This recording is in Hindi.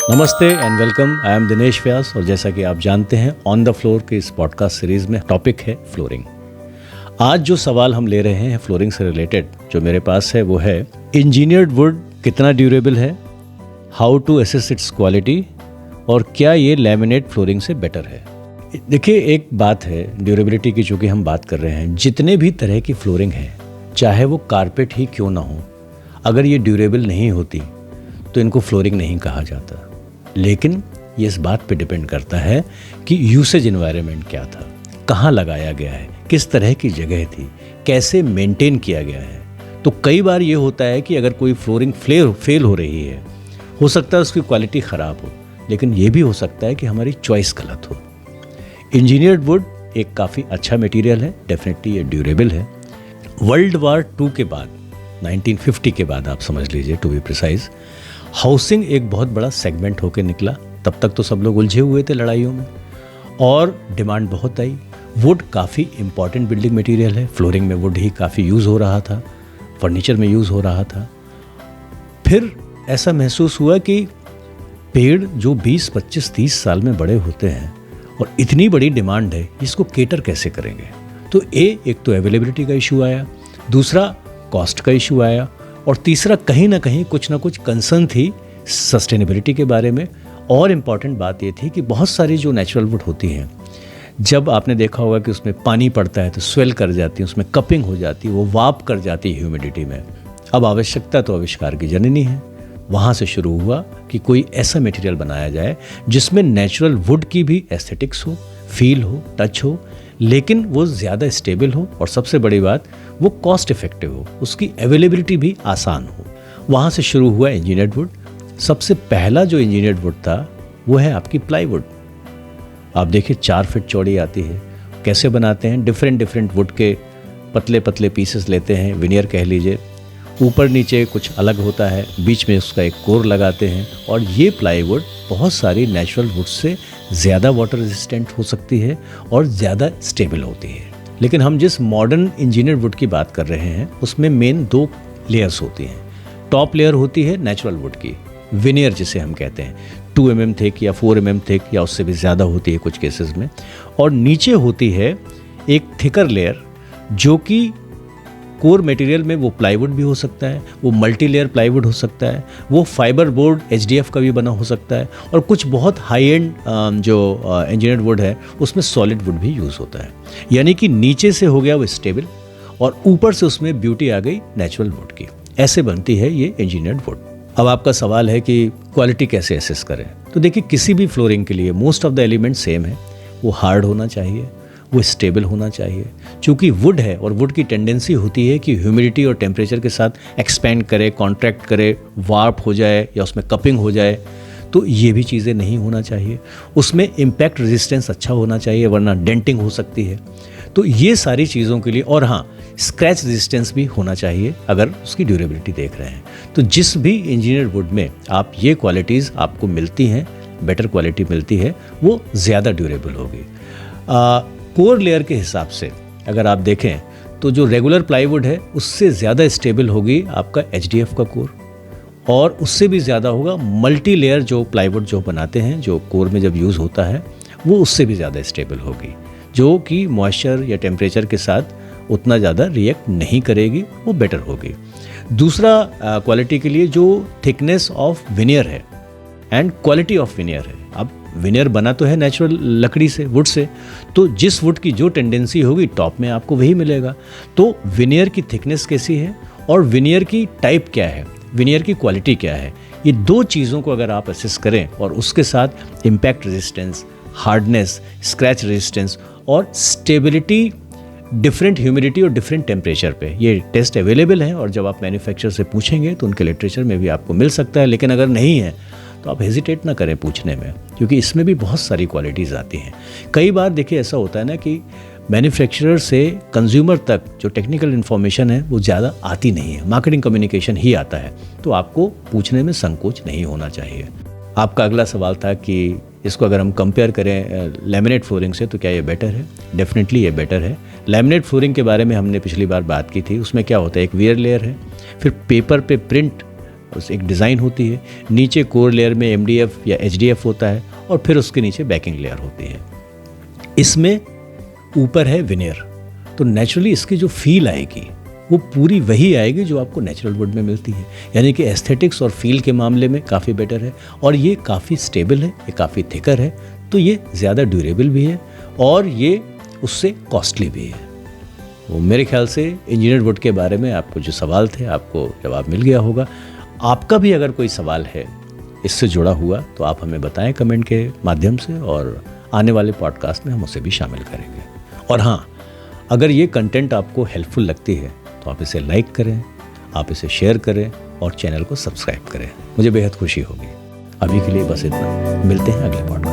नमस्ते and welcome. I am Dinesh Vyas और जैसा कि आप जानते हैं ऑन द फ्लोर के इस पॉडकास्ट सीरीज में टॉपिक है फ्लोरिंग। आज जो सवाल हम ले रहे हैं फ्लोरिंग से रिलेटेड जो मेरे पास है वो है इंजीनियर्ड वुड कितना ड्यूरेबल है, how to assess its quality और क्या ये लैमिनेट फ्लोरिंग से बेटर है। देखिए, एक बात है ड्यूरेबिलिटी की, चूँकि हम बात कर रहे हैं, जितने भी तरह की फ्लोरिंग है चाहे वो कारपेट ही क्यों ना हो, अगर ये ड्यूरेबल नहीं होती तो इनको फ्लोरिंग नहीं कहा जाता। लेकिन ये इस बात पे डिपेंड करता है कि यूसेज एनवायरनमेंट क्या था, कहाँ लगाया गया है, किस तरह की जगह थी, कैसे मेंटेन किया गया है। तो कई बार ये होता है कि अगर कोई फ्लोरिंग फेल हो रही है, हो सकता है उसकी क्वालिटी ख़राब हो, लेकिन ये भी हो सकता है कि हमारी चॉइस गलत हो। इंजीनियर्ड वुड एक काफ़ी अच्छा मटेरियल है, डेफिनेटली ये ड्यूरेबल है। वर्ल्ड वॉर 2 के बाद, 1950 के बाद आप समझ लीजिए टू बी प्रिसाइज, हाउसिंग एक बहुत बड़ा सेगमेंट होकर निकला। तब तक तो सब लोग उलझे हुए थे लड़ाइयों में और डिमांड बहुत आई। वुड काफ़ी इंपॉर्टेंट बिल्डिंग मटेरियल है, फ्लोरिंग में वुड ही काफ़ी यूज़ हो रहा था, फर्नीचर में यूज़ हो रहा था। फिर ऐसा महसूस हुआ कि पेड़ जो 20, 25, 30 साल में बड़े होते हैं और इतनी बड़ी डिमांड है, इसको केटर कैसे करेंगे। तो एक तो अवेलेबिलिटी का इशू आया, दूसरा कॉस्ट का इशू आया और तीसरा कहीं ना कुछ कंसर्न थी सस्टेनेबिलिटी के बारे में। और इम्पॉर्टेंट बात ये थी कि बहुत सारी जो नेचुरल वुड होती हैं, जब आपने देखा होगा कि उसमें पानी पड़ता है तो स्वेल कर जाती है, उसमें कपिंग हो जाती है, वो वार्प कर जाती है ह्यूमिडिटी में। अब आवश्यकता तो आविष्कार की जननी है। वहाँ से शुरू हुआ कि कोई ऐसा मटेरियल बनाया जाए जिसमें नेचुरल वुड की भी एस्थेटिक्स हो, फील हो, टच हो, लेकिन वो ज़्यादा स्टेबल हो और सबसे बड़ी बात वो कॉस्ट इफेक्टिव हो, उसकी अवेलेबिलिटी भी आसान हो। वहाँ से शुरू हुआ इंजीनियर्ड वुड। सबसे पहला जो इंजीनियर्ड वुड था वो है आपकी प्लाईवुड। आप देखिए 4 फीट चौड़ी आती है। कैसे बनाते हैं, डिफरेंट वुड के पतले पतले पीसेस लेते हैं, विनियर कह लीजिए, ऊपर नीचे कुछ अलग होता है, बीच में उसका एक कोर लगाते हैं और ये प्लाईवुड बहुत सारी नेचुरल वुड से ज़्यादा वाटर रेजिस्टेंट हो सकती है और ज़्यादा स्टेबल होती है। लेकिन हम जिस मॉडर्न इंजीनियर्ड वुड की बात कर रहे हैं उसमें मेन 2 लेयर्स होती हैं। टॉप लेयर होती है नेचुरल वुड की, विनियर जिसे हम कहते हैं, 2 mm थिक या 4 mm थिक या उससे भी ज़्यादा होती है कुछ केसेस में। और नीचे होती है एक थिकर लेयर जो कि कोर मटेरियल में वो प्लाईवुड भी हो सकता है, वो मल्टी लेयर प्लाईवुड हो सकता है, वो फाइबर बोर्ड HDF का भी बना हो सकता है और कुछ बहुत हाई एंड जो इंजीनियर्ड वुड है उसमें सॉलिड वुड भी यूज़ होता है। यानी कि नीचे से हो गया वो स्टेबल और ऊपर से उसमें ब्यूटी आ गई नेचुरल वुड की। ऐसे बनती है ये इंजीनियर्ड वुड। अब आपका सवाल है कि क्वालिटी कैसे एसेस करें। तो देखिए, किसी भी फ्लोरिंग के लिए most of the element same है। वो हार्ड होना चाहिए, वो स्टेबल होना चाहिए। चूँकि वुड है और वुड की टेंडेंसी होती है कि ह्यूमिडिटी और टेम्परेचर के साथ एक्सपेंड करे, कॉन्ट्रैक्ट करे, वार्प हो जाए या उसमें कपिंग हो जाए, तो ये भी चीज़ें नहीं होना चाहिए। उसमें इम्पैक्ट रेजिस्टेंस अच्छा होना चाहिए, वरना डेंटिंग हो सकती है। तो ये सारी चीज़ों के लिए, और हाँ, स्क्रैच रेजिस्टेंस भी होना चाहिए अगर उसकी ड्यूरेबिलिटी देख रहे हैं। तो जिस भी इंजीनियर्ड वुड में आप ये क्वालिटीज़ आपको मिलती हैं, बेटर क्वालिटी मिलती है, वो ज़्यादा ड्यूरेबल होगी। कोर लेयर के हिसाब से अगर आप देखें तो जो रेगुलर प्लाईवुड है उससे ज़्यादा स्टेबल होगी आपका HDF का कोर, और उससे भी ज़्यादा होगा मल्टी लेयर जो प्लाईवुड जो बनाते हैं, जो कोर में जब यूज़ होता है वो उससे भी ज़्यादा स्टेबल होगी, जो कि मॉइस्चर या टेम्परेचर के साथ उतना ज़्यादा रिएक्ट नहीं करेगी, वो बेटर होगी। दूसरा क्वालिटी के लिए जो थिकनेस ऑफ विनियर है एंड क्वालिटी ऑफ विनियर है। अब विनियर बना तो है नेचुरल लकड़ी से, वुड से, तो जिस वुड की जो टेंडेंसी होगी टॉप में आपको वही मिलेगा। तो विनियर की थिकनेस कैसी है और विनियर की टाइप क्या है, विनियर की क्वालिटी क्या है, ये 2 चीज़ों को अगर आप असेस करें और उसके साथ impact resistance, hardness, scratch resistance और स्टेबिलिटी डिफरेंट ह्यूमिडिटी और डिफरेंट टेम्परेचर पे, ये टेस्ट अवेलेबल हैं और जब आप मैन्युफैक्चरर से पूछेंगे तो उनके लिटरेचर में भी आपको मिल सकता है। लेकिन अगर नहीं है तो आप हेजिटेट ना करें पूछने में, क्योंकि इसमें भी बहुत सारी क्वालिटीज़ आती हैं। कई बार देखिए ऐसा होता है ना कि मैन्युफैक्चरर से कंज्यूमर तक जो टेक्निकल इन्फॉर्मेशन है वो ज़्यादा आती नहीं है, मार्केटिंग कम्युनिकेशन ही आता है, तो आपको पूछने में संकोच नहीं होना चाहिए। आपका अगला सवाल था कि इसको अगर हम कंपेयर करें लैमिनेट फ्लोरिंग से तो क्या ये बेटर है। डेफिनेटली ये बेटर है। लैमिनेट फ्लोरिंग के बारे में हमने पिछली बार बात की थी। उसमें क्या होता है, एक वियर लेयर है, फिर पेपर पे प्रिंट एक डिज़ाइन होती है, नीचे कोर लेयर में MDF या HDF होता है और फिर उसके नीचे बैकिंग लेयर होती है। इसमें ऊपर है विनियर, तो नेचुरली इसकी जो फील आएगी वो पूरी वही आएगी जो आपको नेचुरल वुड में मिलती है, यानी कि एस्थेटिक्स और फील के मामले में काफ़ी बेटर है। और ये काफ़ी स्टेबल है, ये काफ़ी थिकर है, तो ये ज़्यादा ड्यूरेबल भी है और ये उससे कॉस्टली भी है। वो मेरे ख्याल से इंजीनियर्ड वुड के बारे में आपको जो सवाल थे आपको जवाब मिल गया होगा। आपका भी अगर कोई सवाल है इससे जुड़ा हुआ तो आप हमें बताएं कमेंट के माध्यम से, और आने वाले पॉडकास्ट में हम उसे भी शामिल करेंगे। और हाँ, अगर ये कंटेंट आपको हेल्पफुल लगती है तो आप इसे लाइक करें, आप इसे शेयर करें और चैनल को सब्सक्राइब करें, मुझे बेहद खुशी होगी। अभी के लिए बस इतना, मिलते हैं अगले पॉडकास्ट।